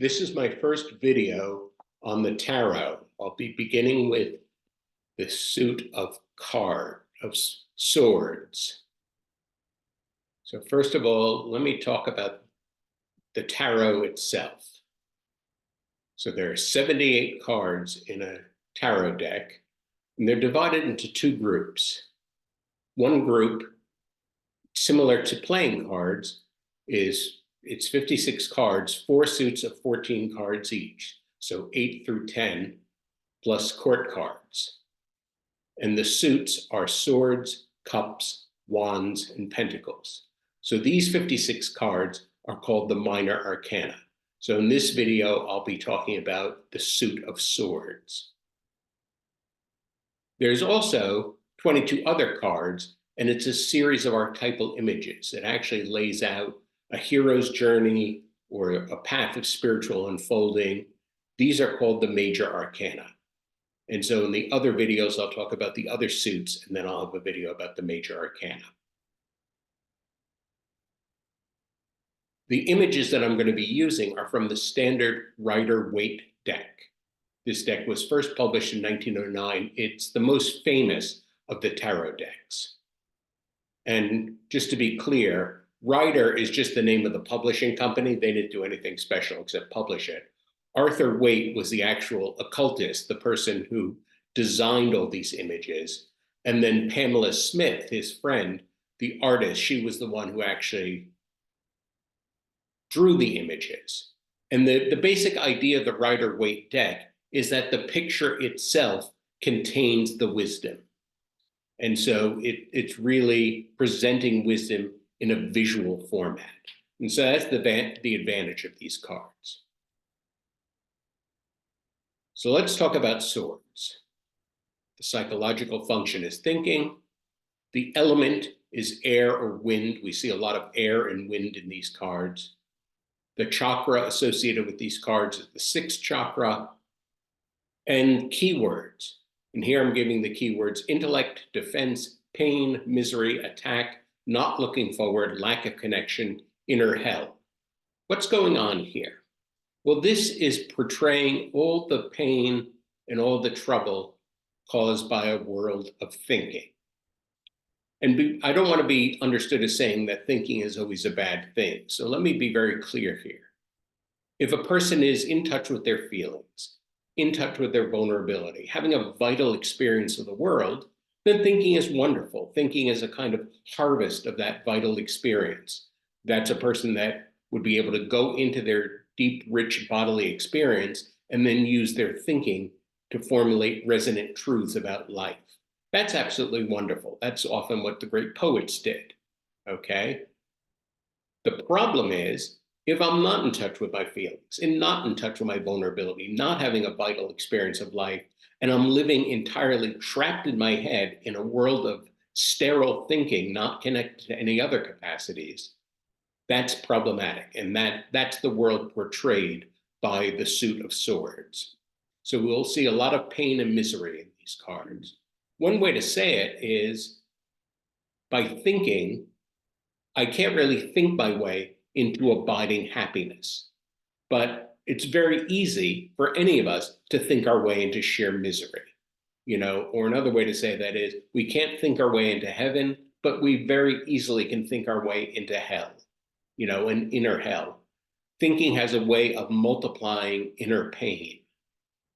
This is my first video on the tarot. I'll be beginning with the suit of swords. So first of all, let me talk about the tarot itself. So there are 78 cards in a tarot deck, and they're divided into two groups. One group, similar to playing cards, it's 56 cards, 4 suits of 14 cards each. So 8 through 10 plus court cards. And the suits are swords, cups, wands, and pentacles. So these 56 cards are called the minor arcana. So in this video, I'll be talking about the suit of swords. There's also 22 other cards, and it's a series of archetypal images. It actually lays out a hero's journey or a path of spiritual unfolding. These are called the major arcana. And so in the other videos, I'll talk about the other suits, and then I'll have a video about the major arcana. The images that I'm going to be using are from the standard Rider-Waite deck. This deck was first published in 1909. It's the most famous of the tarot decks. And just to be clear, Rider is just the name of the publishing company. They didn't do anything special except publish it. Arthur Waite was the actual occultist, the person who designed all these images. And then Pamela Smith, his friend, the artist, she was the one who actually drew the images. And the basic idea of the Rider-Waite deck is that the picture itself contains the wisdom. And so it's really presenting wisdom in a visual format. And so that's the advantage of these cards. So let's talk about swords. The psychological function is thinking. The element is air or wind. We see a lot of air and wind in these cards. The chakra associated with these cards is the 6th chakra. And keywords. And here I'm giving the keywords intellect, defense, pain, misery, attack, not looking forward, lack of connection, inner hell. What's going on here? Well, this is portraying all the pain and all the trouble caused by a world of thinking. And I don't want to be understood as saying that thinking is always a bad thing. So let me be very clear here. If a person is in touch with their feelings, in touch with their vulnerability, having a vital experience of the world, then thinking is wonderful. Thinking is a kind of harvest of that vital experience. That's a person that would be able to go into their deep, rich bodily experience and then use their thinking to formulate resonant truths about life. That's absolutely wonderful. That's often what the great poets did, okay? The problem is, if I'm not in touch with my feelings and not in touch with my vulnerability, not having a vital experience of life, and I'm living entirely trapped in my head in a world of sterile thinking, not connected to any other capacities, that's problematic. And that's the world portrayed by the suit of swords. So we'll see a lot of pain and misery in these cards. One way to say it is by thinking, I can't really think my way into abiding happiness. But it's very easy for any of us to think our way into sheer misery, or another way to say that is we can't think our way into heaven, but we very easily can think our way into hell, an inner hell. Thinking has a way of multiplying inner pain.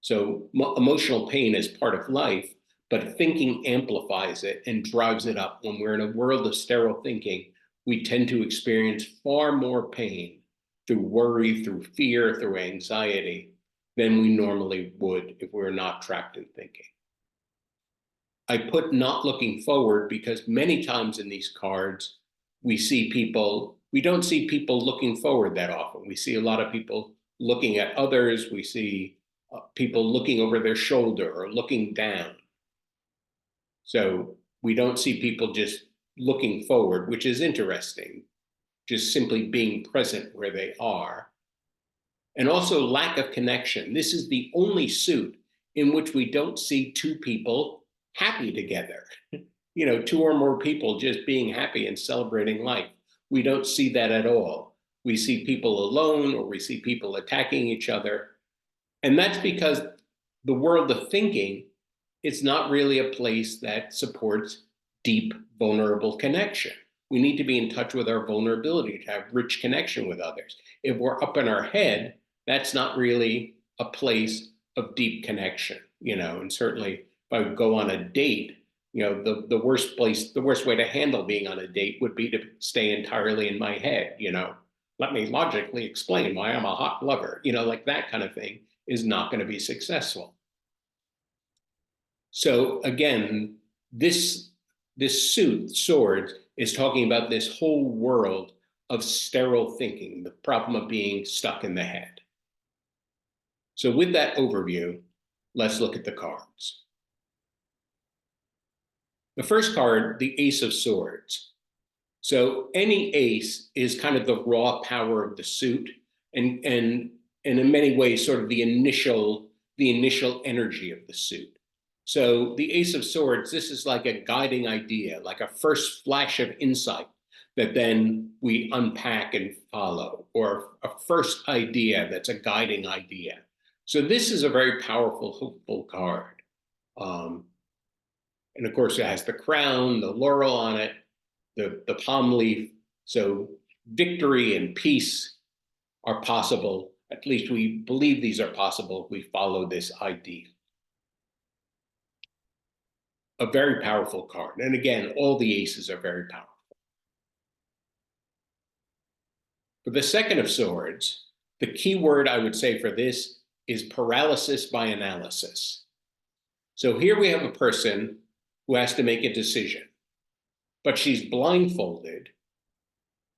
So emotional pain is part of life, but thinking amplifies it and drives it up. When we're in a world of sterile thinking, we tend to experience far more pain through worry, through fear, through anxiety than we normally would if we were not trapped in thinking. I put not looking forward because many times in these cards, we don't see people looking forward that often. We see a lot of people looking at others. We see people looking over their shoulder or looking down. So we don't see people just looking forward, which is interesting, just simply being present where they are. And also lack of connection. This is the only suit in which we don't see two people happy together. 2 or more people just being happy and celebrating life. We don't see that at all. We see people alone, or we see people attacking each other. And that's because the world of thinking is not really a place that supports deep, vulnerable connection. We need to be in touch with our vulnerability to have rich connection with others. If we're up in our head, that's not really a place of deep connection, and certainly if I would go on a date, the worst way to handle being on a date would be to stay entirely in my head, let me logically explain why I'm a hot lover, like that kind of thing is not going to be successful. So again, this suit, Swords, is talking about this whole world of sterile thinking, the problem of being stuck in the head. So with that overview, let's look at the cards. The first card, the Ace of Swords. So any ace is kind of the raw power of the suit, and in many ways, sort of the initial energy of the suit. So the Ace of Swords, this is like a guiding idea, like a first flash of insight that then we unpack and follow, or a first idea that's a guiding idea. So this is a very powerful, hopeful card. And of course, it has the crown, the laurel on it, the palm leaf. So victory and peace are possible. At least we believe these are possible if we follow this idea. A very powerful card. And again, all the aces are very powerful. For the Second of Swords, the key word I would say for this is paralysis by analysis. So here we have a person who has to make a decision, but she's blindfolded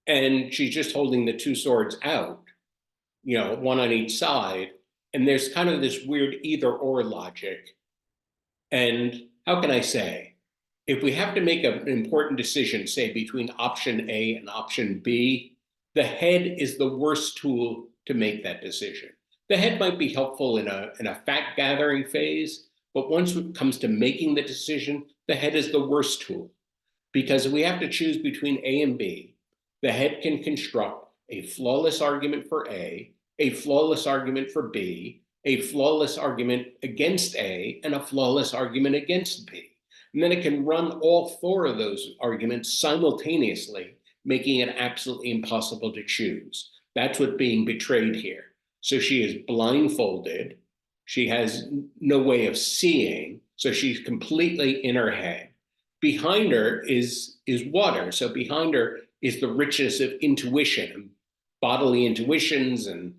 and she's just holding the two swords out, one on each side. And there's kind of this weird either or logic. And how can I say, if we have to make an important decision, say between option A and option B, the head is the worst tool to make that decision. The head might be helpful in a fact gathering phase, but once it comes to making the decision, the head is the worst tool. Because if we have to choose between A and B, the head can construct a flawless argument for A flawless argument for B, a flawless argument against A, and a flawless argument against B. And then it can run all four of those arguments simultaneously, making it absolutely impossible to choose. That's what's being betrayed here. So she is blindfolded. She has no way of seeing. So she's completely in her head. Behind her is water. So behind her is the richness of intuition, bodily intuitions and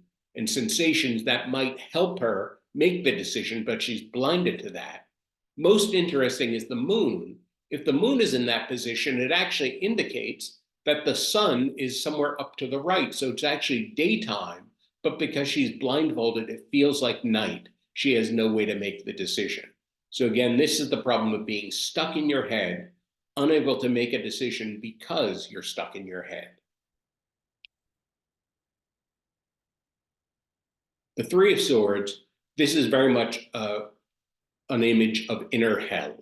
sensations that might help her make the decision, but she's blinded to that. Most interesting is the moon. If the moon is in that position, it actually indicates that the sun is somewhere up to the right. So it's actually daytime, but because she's blindfolded, it feels like night. She has no way to make the decision. So again, this is the problem of being stuck in your head, unable to make a decision because you're stuck in your head. The Three of Swords, this is very much an image of inner hell.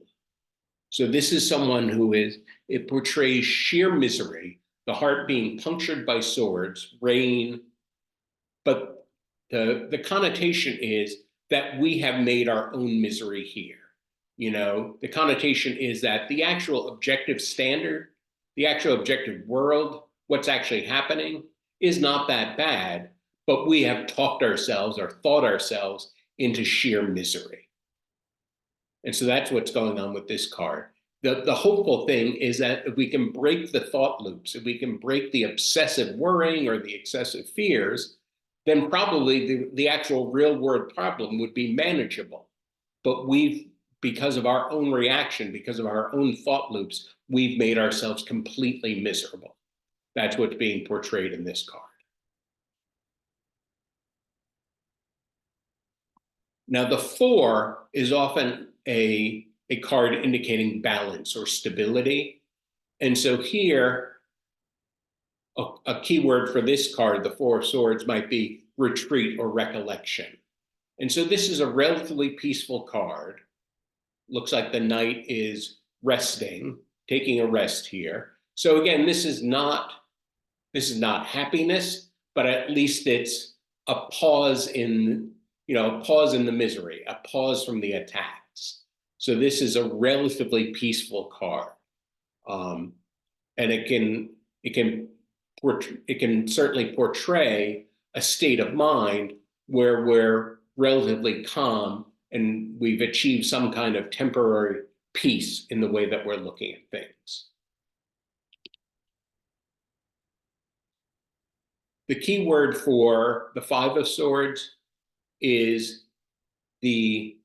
So this is someone who it portrays sheer misery, the heart being punctured by swords, rain, but the connotation is that we have made our own misery here. The connotation is that the actual objective standard, the actual objective world, what's actually happening is not that bad, but we have talked ourselves or thought ourselves into sheer misery. And so that's what's going on with this card. The hopeful thing is that if we can break the thought loops, if we can break the obsessive worrying or the excessive fears, then probably the actual real world problem would be manageable. But because of our own reaction, because of our own thought loops, we've made ourselves completely miserable. That's what's being portrayed in this card. Now, the Four is often a card indicating balance or stability. And so here, a key word for this card, the Four of Swords, might be retreat or recollection. And so this is a relatively peaceful card. Looks like the knight is resting, taking a rest here. So again, this is not happiness, but at least it's a pause in, a pause in the misery, a pause from the attacks. So this is a relatively peaceful card. And it can certainly portray a state of mind where we're relatively calm and we've achieved some kind of temporary peace in the way that we're looking at things. The key word for the Five of Swords is the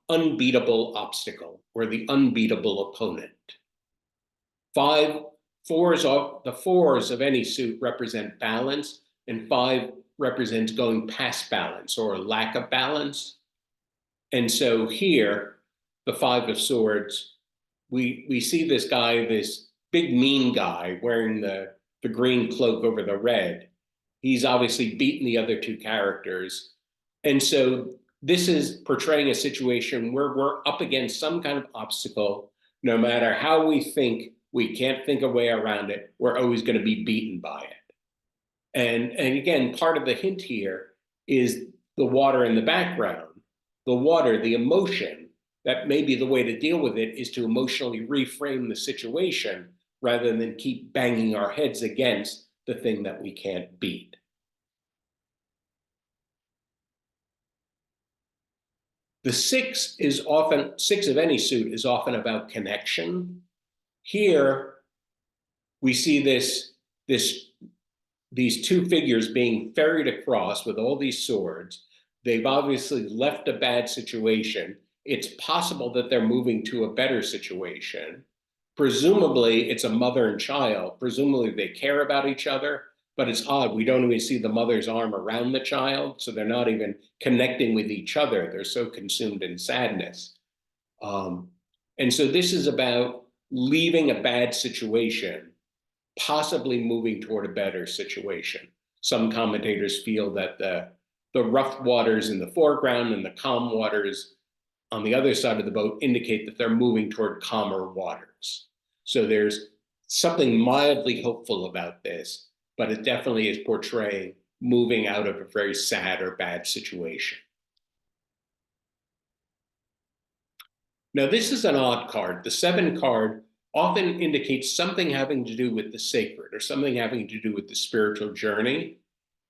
unbeatable obstacle or the unbeatable opponent. The fours of any suit represent balance, and five represents going past balance or a lack of balance. And so here, the Five of Swords, we see this guy, this big mean guy wearing the green cloak over the red. He's obviously beaten the other two characters. And so this is portraying a situation where we're up against some kind of obstacle. No matter how we think, we can't think a way around it. We're always going to be beaten by it. And again, part of the hint here is the water in the background. The water, the emotion, that maybe the way to deal with it is to emotionally reframe the situation rather than keep banging our heads against the thing that we can't beat. The six of any suit is often about connection. Here, we see these two figures being ferried across with all these swords. They've obviously left a bad situation. It's possible that they're moving to a better situation. Presumably, it's a mother and child. Presumably, they care about each other, but it's odd. We don't even see the mother's arm around the child, so they're not even connecting with each other. They're so consumed in sadness. And so this is about leaving a bad situation, possibly moving toward a better situation. Some commentators feel that the rough waters in the foreground and the calm waters on the other side of the boat indicate that they're moving toward calmer waters. So there's something mildly hopeful about this, but it definitely is portraying moving out of a very sad or bad situation. Now, this is an odd card. The 7 card often indicates something having to do with the sacred or something having to do with the spiritual journey.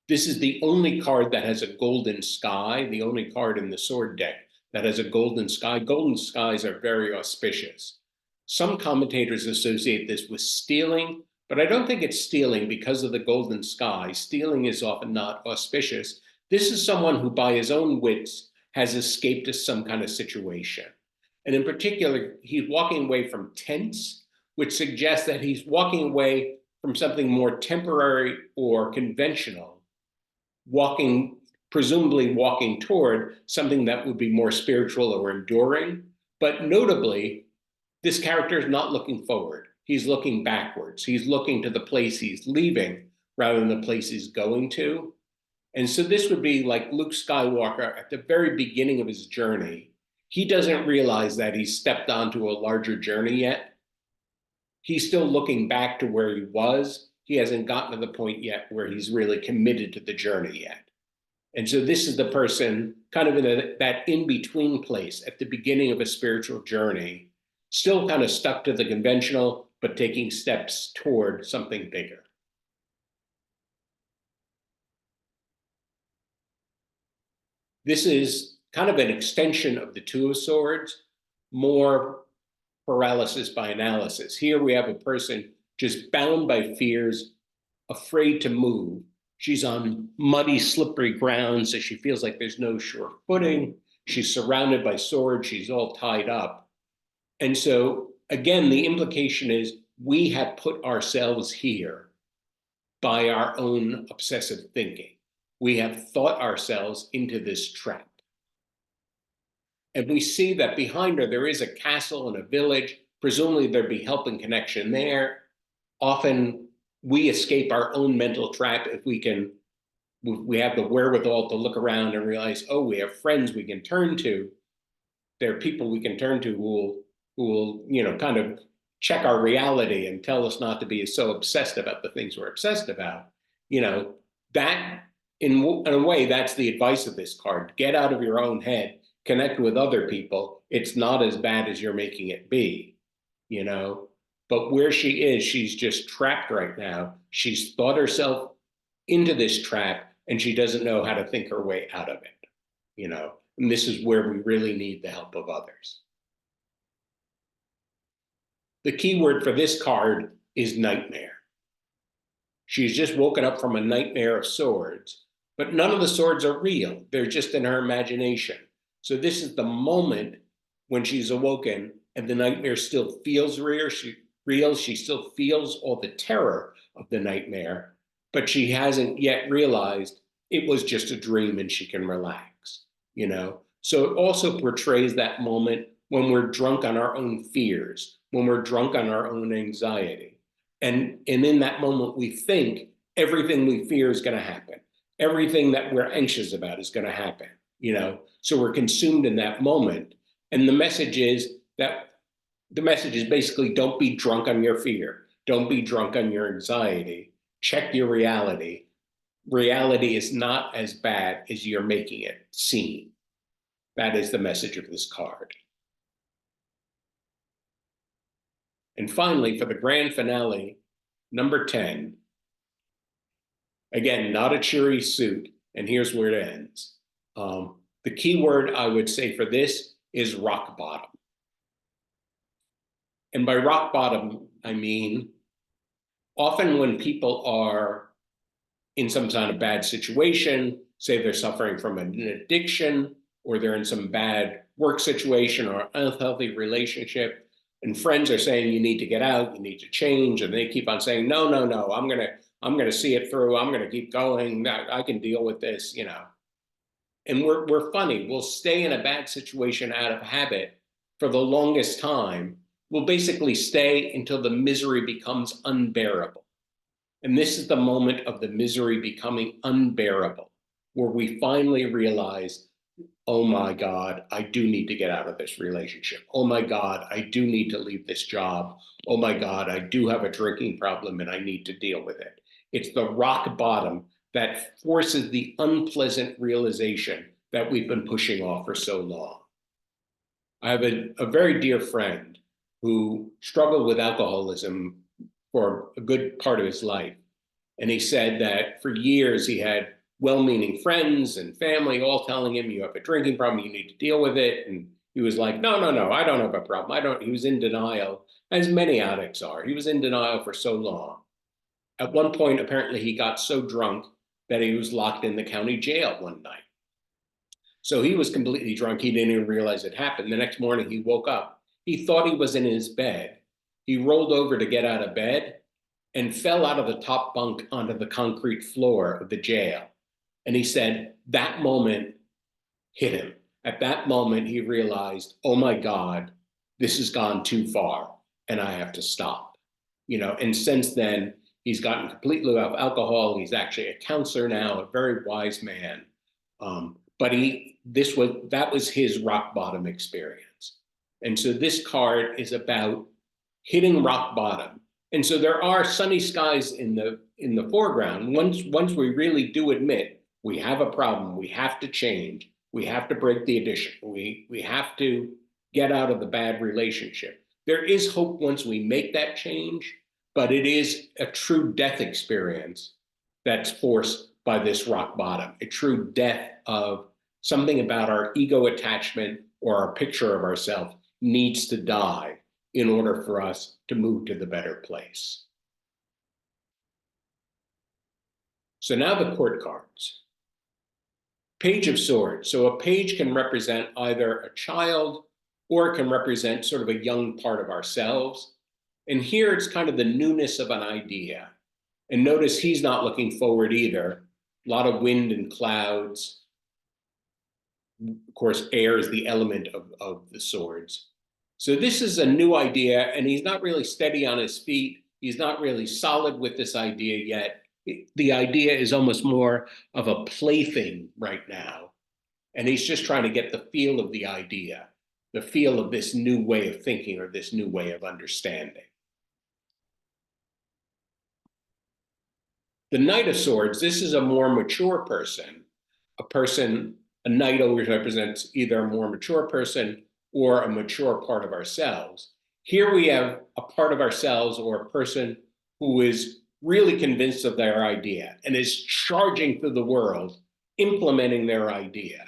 This is the only card that has a golden sky, the only card in the sword deck that has a golden sky. Golden skies are very auspicious. Some commentators associate this with stealing, but I don't think it's stealing because of the golden sky. Stealing is often not auspicious. This is someone who, by his own wits, has escaped some kind of situation. And in particular, he's walking away from tents, which suggests that he's walking away from something more temporary or conventional, presumably walking toward something that would be more spiritual or enduring. But notably, this character is not looking forward. He's looking backwards. He's looking to the place he's leaving rather than the place he's going to. And so this would be like Luke Skywalker at the very beginning of his journey. He doesn't realize that he's stepped onto a larger journey yet. He's still looking back to where he was. He hasn't gotten to the point yet where he's really committed to the journey yet. And so this is the person kind of in that in-between place at the beginning of a spiritual journey, still kind of stuck to the conventional, but taking steps toward something bigger. This is kind of an extension of the Two of Swords, more paralysis by analysis. Here we have a person just bound by fears, afraid to move. She's on muddy, slippery ground, so she feels like there's no sure footing. She's surrounded by swords. She's all tied up. And so, again, the implication is we have put ourselves here by our own obsessive thinking. We have thought ourselves into this trap. And we see that behind her, there is a castle and a village. Presumably there'd be help and connection there. Often we escape our own mental trap if we have the wherewithal to look around and realize, oh, we have friends we can turn to. There are people we can turn to who will kind of check our reality and tell us not to be so obsessed about the things we're obsessed about. That, in a way, that's the advice of this card. Get out of your own head, connect with other people. It's not as bad as you're making it be, you know? But where she is, she's just trapped right now. She's thought herself into this trap and she doesn't know how to think her way out of it, you know? And this is where we really need the help of others. The key word for this card is nightmare. She's just woken up from a nightmare of swords, but none of the swords are real. They're just in her imagination. So this is the moment when she's awoken and the nightmare still feels real. She still feels all the terror of the nightmare, but she hasn't yet realized it was just a dream and she can relax, you know? So it also portrays that moment when we're drunk on our own fears, when we're drunk on our own anxiety. And in that moment, we think everything we fear is going to happen. Everything that we're anxious about is going to happen, you know? So we're consumed in that moment. And the message is basically don't be drunk on your fear. Don't be drunk on your anxiety. Check your reality. Reality is not as bad as you're making it seem. That is the message of this card. And finally, for the grand finale, number 10, again, not a cheery suit, and here's where it ends. The key word I would say for this is rock bottom. And by rock bottom, I mean, often when people are in some kind of bad situation, say they're suffering from an addiction, or they're in some bad work situation or unhealthy relationship, and friends are saying you need to get out, you need to change, and they keep on saying, no, no, no, I'm gonna see it through, I'm gonna keep going, I can deal with this, you know. And we're funny, we'll stay in a bad situation out of habit for the longest time. We'll basically stay until the misery becomes unbearable. And this is the moment of the misery becoming unbearable, where we finally realize, oh my God, I do need to get out of this relationship. Oh my God, I do need to leave this job. Oh my God, I do have a drinking problem and I need to deal with it. It's the rock bottom that forces the unpleasant realization that we've been pushing off for so long. I have a very dear friend who struggled with alcoholism for a good part of his life. And he said that for years he had well-meaning friends and family all telling him, you have a drinking problem, you need to deal with it. And he was like, no, no, no, I don't have a problem. He was in denial, as many addicts are. He was in denial for so long. At one point, apparently he got so drunk that he was locked in the county jail one night. So he was completely drunk. He didn't even realize it happened. The next morning he woke up. He thought he was in his bed. He rolled over to get out of bed and fell out of the top bunk onto the concrete floor of the jail. And he said that moment hit him. At that moment, he realized, oh my God, this has gone too far and I have to stop. You know, and since then, he's gotten completely off alcohol. He's actually a counselor now, a very wise man. But that was his rock bottom experience. And so this card is about hitting rock bottom. And so there are sunny skies in the foreground. Once we really do admit we have a problem, we have to change, we have to break the addiction, we have to get out of the bad relationship. There is hope once we make that change, but it is a true death experience that's forced by this rock bottom, a true death of something about our ego attachment or our picture of ourselves needs to die in order for us to move to the better place. So now the court cards. Page of Swords. So a page can represent either a child or it can represent sort of a young part of ourselves. And here it's kind of the newness of an idea. And notice he's not looking forward either. A lot of wind and clouds. Of course, air is the element of the swords. So this is a new idea, and he's not really steady on his feet. He's not really solid with this idea yet. The idea is almost more of a plaything right now. And he's just trying to get the feel of the idea, the feel of this new way of thinking or this new way of understanding. The Knight of Swords, this is a more mature person. A knight always represents either a more mature person or a mature part of ourselves. Here we have a part of ourselves or a person who is really convinced of their idea and is charging through the world, implementing their idea.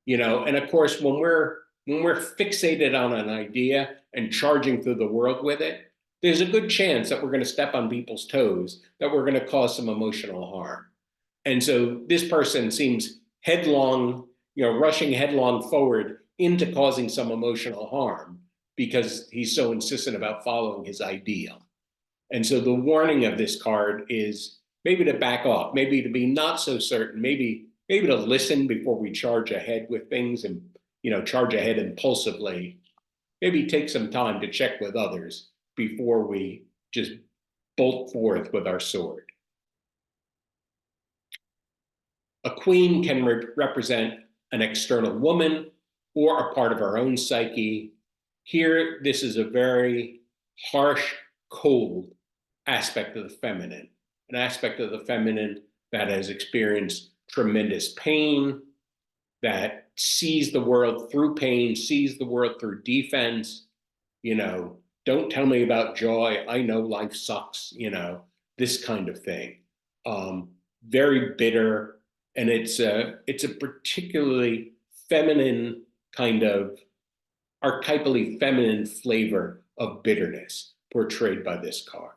And of course, when we're fixated on an idea and charging through the world with it, there's a good chance that we're going to step on people's toes, that we're going to cause some emotional harm. And so this person seems headlong, rushing headlong forward into causing some emotional harm because he's so insistent about following his ideal. And so the warning of this card is maybe to back off, maybe to be not so certain, maybe to listen before we charge ahead with things and, charge ahead impulsively. Maybe take some time to check with others before we just bolt forth with our sword. A queen can represent an external woman or a part of our own psyche. Here, this is a very harsh, cold aspect of the feminine, an aspect of the feminine that has experienced tremendous pain, that sees the world through pain, sees the world through defense. Don't tell me about joy. I know life sucks, this kind of thing. Very bitter. And it's a particularly feminine kind of archetypally feminine flavor of bitterness portrayed by this card.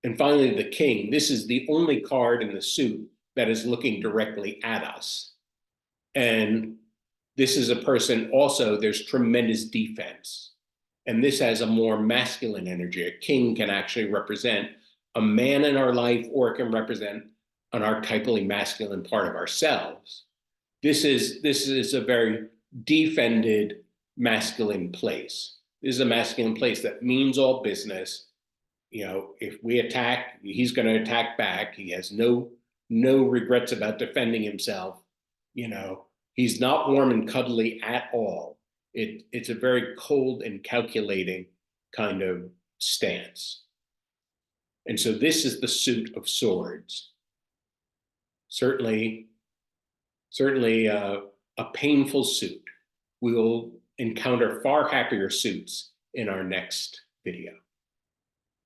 And finally, the King. This is the only card in the suit that is looking directly at us. And this is a person also, there's tremendous defense. And this has a more masculine energy. A king can actually represent a man in our life, or it can represent an archetypally masculine part of ourselves. This is a very defended masculine place. This is a masculine place that means all business. If we attack, he's going to attack back. He has no regrets about defending himself. He's not warm and cuddly at all. It's a very cold and calculating kind of stance. And so this is the suit of swords. Certainly a painful suit. We will encounter far happier suits in our next video.